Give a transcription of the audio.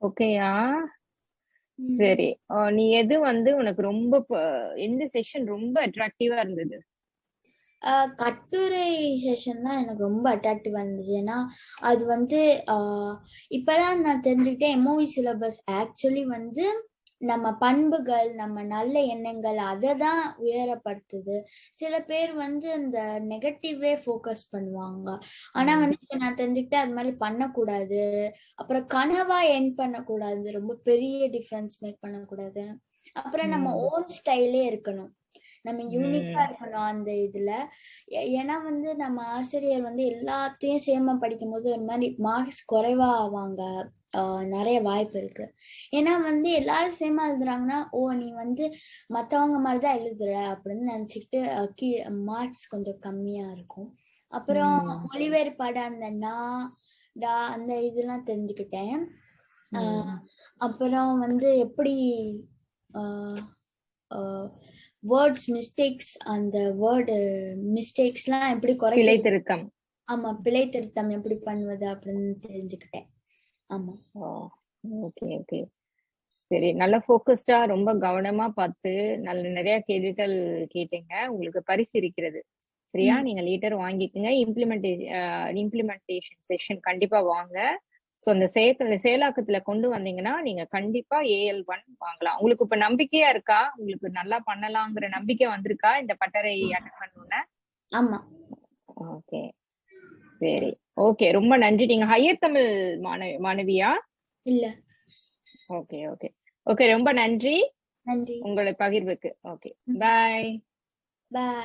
ஓகேயா? சரி. நீ எது உனக்கு ரொம்ப எந்த செஷன் ரொம்ப அட்ராக்டிவா இருந்தது? கட்டுரை செஷன் தான் எனக்கு ரொம்ப அட்ராக்டிவா இருந்தது. ஏன்னா அது இப்பதான் நான் தெரிஞ்சுக்கிட்டேன், எம்ஓவி சிலபஸ் ஆக்சுவலி நம்ம பண்புகள், நம்ம நல்ல எண்ணங்கள் அதை தான் உயரப்படுத்துது. சில பேர் இந்த நெகட்டிவே ஃபோக்கஸ் பண்ணுவாங்க. ஆனா இப்ப நான் தெரிஞ்சுக்கிட்டேன் அது மாதிரி பண்ணக்கூடாது. அப்புறம் கனவா எண்ட் பண்ணக்கூடாது, ரொம்ப பெரிய டிஃபரன்ஸ் மேக் பண்ணக்கூடாது. அப்புறம் நம்ம ஓன் ஸ்டைலே இருக்கணும், நம்ம யூனிக்கா இருக்கணும் அந்த இதுல. ஏன்னா நம்ம ஆசிரியர் எல்லாத்தையும் சேமா படிக்கும் போது ஒரு மாதிரி மார்க்ஸ் குறைவா ஆவாங்க, நிறைய வாய்ப்பு இருக்கு. ஏன்னா எல்லாரும் சேமா எழுதுறாங்கன்னா, ஓ நீ மத்தவங்க மாதிரிதான் எழுதுற அப்படின்னு நினைச்சுக்கிட்டு மார்க்ஸ் கொஞ்சம் கம்மியா இருக்கும். அப்புறம் மொழி வேறுபாடு, அந்த டா அந்த இதெல்லாம் தெரிஞ்சுக்கிட்டேன். அப்புறம் எப்படி வேர்ட்ஸ் மிஸ்டேக்ஸ், அந்த வேர்டு மிஸ்டேக்ஸ்லாம் எப்படி பிழை திருத்தம். ஆமா, பிழை திருத்தம் எப்படி பண்ணுவது அப்படின்னு தெரிஞ்சுக்கிட்டேன். ஆமா. ஓகே ஓகே, சரி. நல்ல ஃபோக்கஸ்டா ரொம்ப கவனமா பார்த்து நிறைய கேள்விகள் கேட்டீங்க. உங்களுக்கு பரிசு இருக்கிறது, சரியா? நீங்க லீட்டர் வாங்கிக்கோங்க. இம்ப்ளிமெண்டேஷன் செஷன் கண்டிப்பா வாங்க. சோ அந்த செயலாக்கத்துல கொண்டு வந்தீங்கன்னா நீங்க கண்டிப்பா AL1 வாங்கலாம். உங்களுக்கு இப்ப நம்பிக்கையா இருக்கா? உங்களுக்கு நல்லா பண்ணலாங்கிற நம்பிக்கை வந்திருக்கா இந்த பட்டறை அட்டெண்ட் பண்ணணும்னு? ஆமா. ஓகே, சரி. ஓகே, ரொம்ப நன்றி. நீங்க ஹையர் தமிழ் மாணவியா? இல்ல. ஓகே ஓகே ஓகே, ரொம்ப நன்றி நன்றி உங்களோட பகிர்வுக்கு. ஓகே, பாய். பாய்.